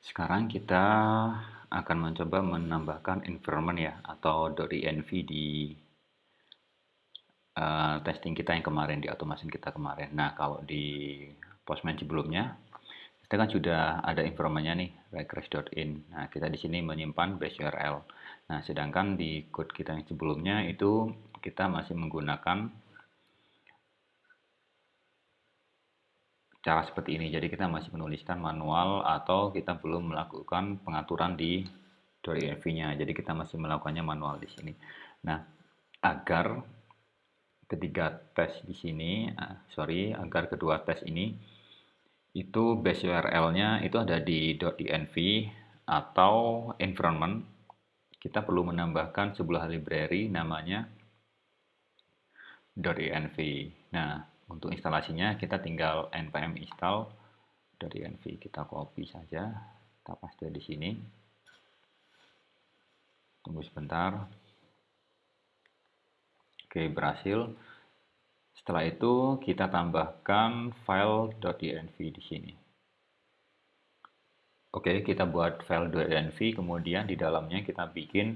Sekarang kita akan mencoba menambahkan environment ya atau .env di testing kita yang kemarin di automation kita kemarin. Nah, kalau di Postman sebelumnya kita kan sudah ada environment-nya nih, regress.in. Nah, kita di sini menyimpan base URL. Nah, sedangkan di code kita yang sebelumnya itu kita masih menggunakan cara seperti ini. Jadi kita masih menuliskan manual atau kita belum melakukan pengaturan di .env-nya. Jadi kita masih melakukannya manual di sini. Nah, agar ketiga tes di sini, agar kedua tes ini itu base URL-nya itu ada di .env atau environment, kita perlu menambahkan sebuah library namanya .env. Nah, untuk instalasinya kita tinggal npm install .env. Kita copy saja, kita paste di sini. Tunggu sebentar. Oke, berhasil. Setelah itu kita tambahkan file .env di sini. Oke, kita buat file .env, kemudian di dalamnya kita bikin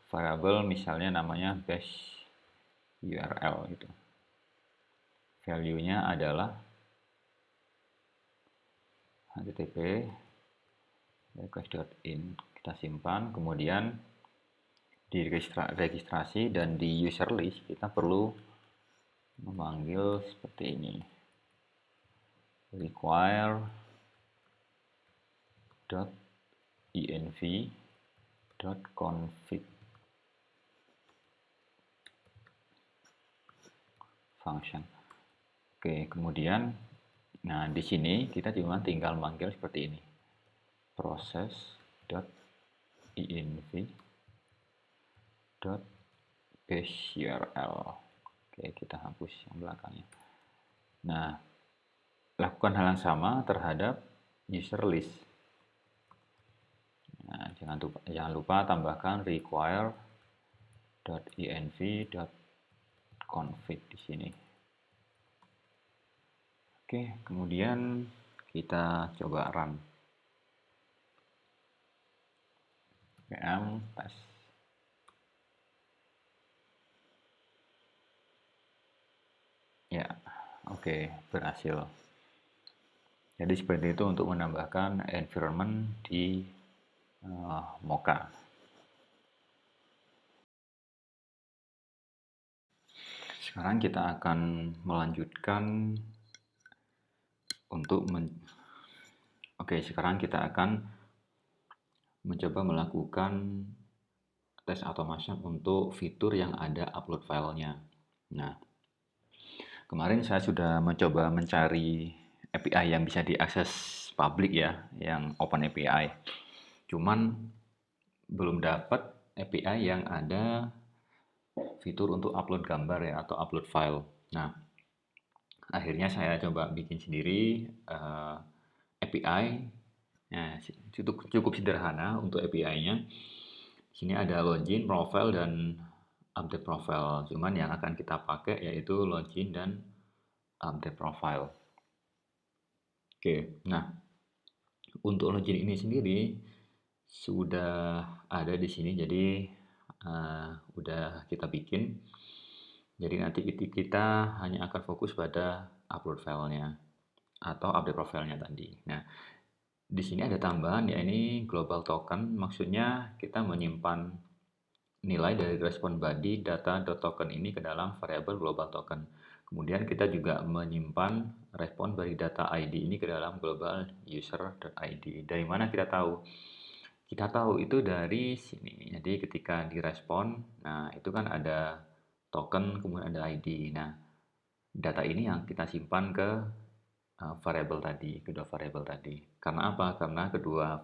variable misalnya namanya base URL gitu. Value-nya adalah http request.in. Kita simpan, kemudian di registrasi dan di user list kita perlu memanggil seperti ini. Require .env.config function. Oke, kemudian nah di sini kita cuma tinggal manggil seperti ini. process.env.baseURL. Oke, kita hapus yang belakangnya. Nah, lakukan hal yang sama terhadap user list. Nah, jangan lupa tambahkan require.env.config di sini. Oke, kemudian kita coba run. npm test. Ya, oke, berhasil. Jadi seperti itu untuk menambahkan environment di Mocha. Sekarang kita akan melanjutkan untuk Oke, sekarang kita akan mencoba melakukan tes automation untuk fitur yang ada upload filenya. Nah, kemarin saya sudah mencoba mencari API yang bisa diakses publik ya, yang open API. Cuman belum dapat API yang ada fitur untuk upload gambar ya atau upload file. Nah, akhirnya saya coba bikin sendiri API. Nah, cukup sederhana untuk API-nya. Sini ada login, profile, dan update profile. Cuman yang akan kita pakai yaitu login dan update profile. Oke, nah untuk login ini sendiri sudah ada di sini, jadi udah kita bikin. Jadi nanti kita hanya akan fokus pada upload filenya atau update profilnya tadi. Nah, di sini ada tambahan ya, ini global token, maksudnya kita menyimpan nilai dari respon body data.token ini ke dalam variabel global token. Kemudian kita juga menyimpan respon body data ID ini ke dalam global user.id. Dari mana kita tahu? Kita tahu itu dari sini. Jadi ketika direspon, nah itu kan ada token, kemudian ada ID. Nah, data ini yang kita simpan ke variabel tadi, kedua variabel tadi. Karena apa? Karena kedua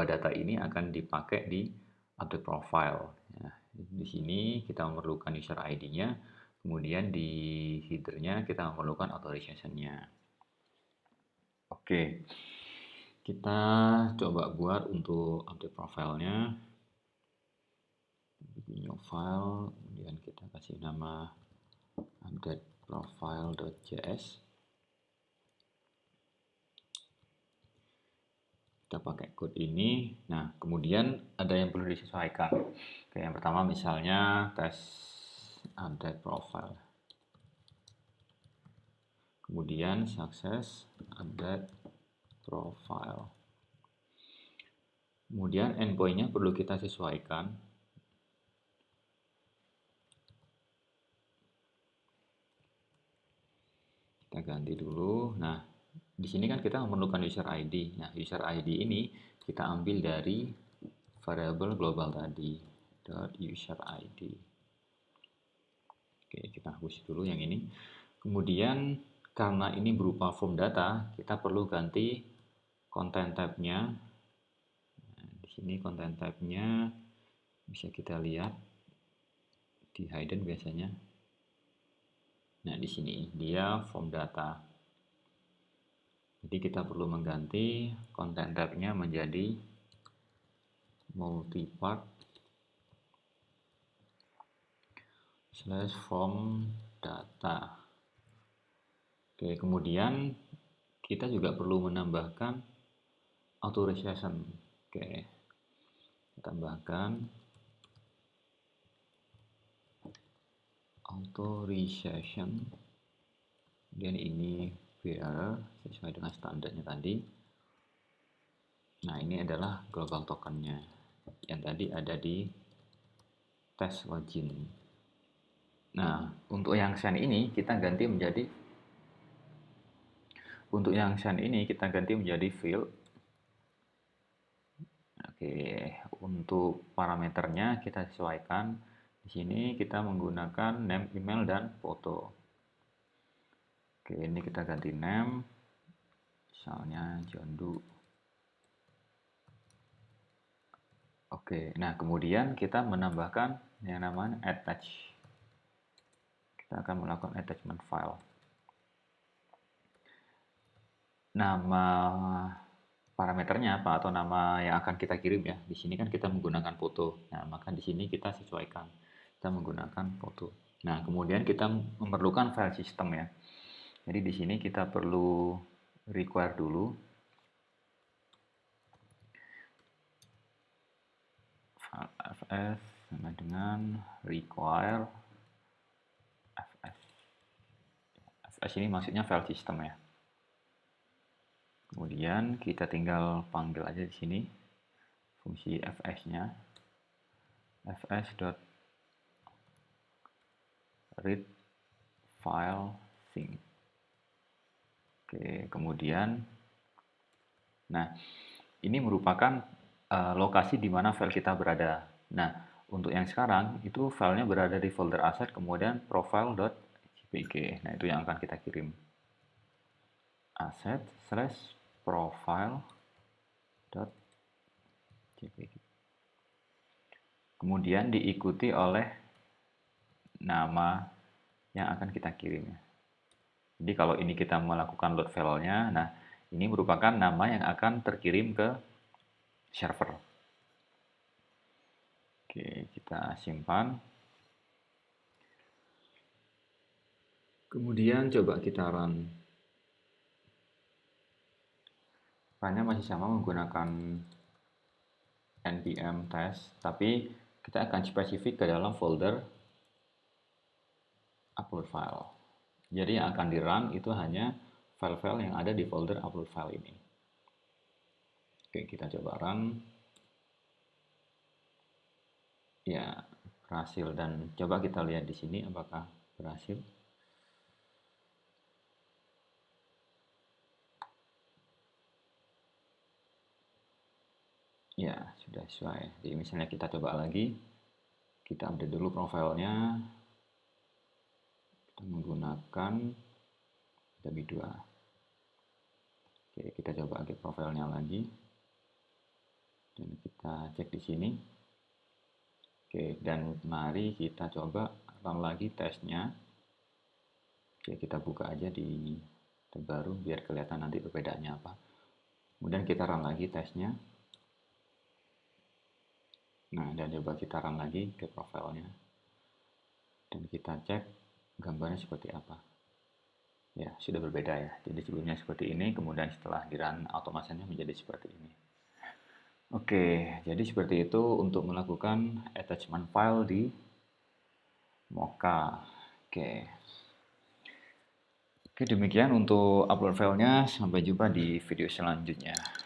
data ini akan dipakai di update profile. Ya, di sini kita memerlukan user ID-nya, kemudian di header-nya kita memerlukan authorization-nya. Oke, kita coba buat untuk update profile-nya. New file, kemudian kita kasih nama update profile.js. Kita pakai code ini. Nah, kemudian ada yang perlu disesuaikan. Oke, yang pertama misalnya tes update profile. Kemudian sukses update profile. Kemudian endpoint-nya perlu kita sesuaikan. Kita ganti dulu. Nah, di sini kan kita memerlukan user ID. Nah, user ID ini kita ambil dari variable global tadi, .user ID. Oke, kita hapus dulu yang ini. Kemudian karena ini berupa form data, kita perlu ganti content type-nya. Nah, di sini content type-nya bisa kita lihat di hidden biasanya. Nah, di sini dia form data. Jadi kita perlu mengganti content type-nya menjadi multipart / form data. Oke, kemudian kita juga perlu menambahkan authorization. Oke, tambahkan authorization. Kemudian ini bearer sesuai dengan standarnya tadi. Nah, ini adalah global tokennya yang tadi ada di test login. Nah, untuk yang send ini kita ganti menjadi field. Oke, untuk parameternya kita sesuaikan. Di sini kita menggunakan name, email, dan foto. Oke, ini kita ganti name, misalnya John Doe. Oke, nah kemudian kita menambahkan yang namanya attach. Kita akan melakukan attachment file. Nama parameternya apa atau nama yang akan kita kirim ya. Di sini kan kita menggunakan foto. Nah, maka di sini kita sesuaikan. Kita menggunakan foto. Nah, kemudian kita memerlukan file system ya. Jadi di sini kita perlu require dulu file fs sama dengan require fs. Fs ini maksudnya file system ya. Kemudian kita tinggal panggil aja di sini fungsi fs-nya fs.read file sync. Oke, kemudian nah ini merupakan lokasi di mana file kita berada. Nah, untuk yang sekarang itu filenya berada di folder aset kemudian profile.jpg. Nah, itu yang akan kita kirim. Asset/profile.jpg. Kemudian diikuti oleh nama yang akan kita kirim. Jadi kalau ini kita melakukan load filenya, nah ini merupakan nama yang akan terkirim ke server. Oke, kita simpan. Kemudian coba kita run. Runnya masih sama menggunakan npm test, tapi kita akan spesifik ke dalam folder upload file. Jadi yang akan di-run itu hanya file-file yang ada di folder upload file ini. Oke, kita coba run. Ya, berhasil dan coba kita lihat di sini apakah berhasil. Ya, sudah sesuai. Jadi misalnya kita coba lagi, kita update dulu profilnya. Kita menggunakan W2. Oke, kita coba update profilnya lagi. Dan kita cek di sini. Oke, dan mari kita coba run lagi tesnya. Oke, kita buka aja di tab baru biar kelihatan nanti perbedaannya apa. Kemudian kita run lagi tesnya. Nah, dan coba kita run lagi ke profilnya. Dan kita cek gambarnya seperti apa. Ya, sudah berbeda ya. Jadi sebelumnya seperti ini, kemudian setelah di run automationnya menjadi seperti ini. Oke, jadi seperti itu untuk melakukan attachment file di Mocha. Oke. Oke, demikian untuk upload filenya. Sampai jumpa di video selanjutnya.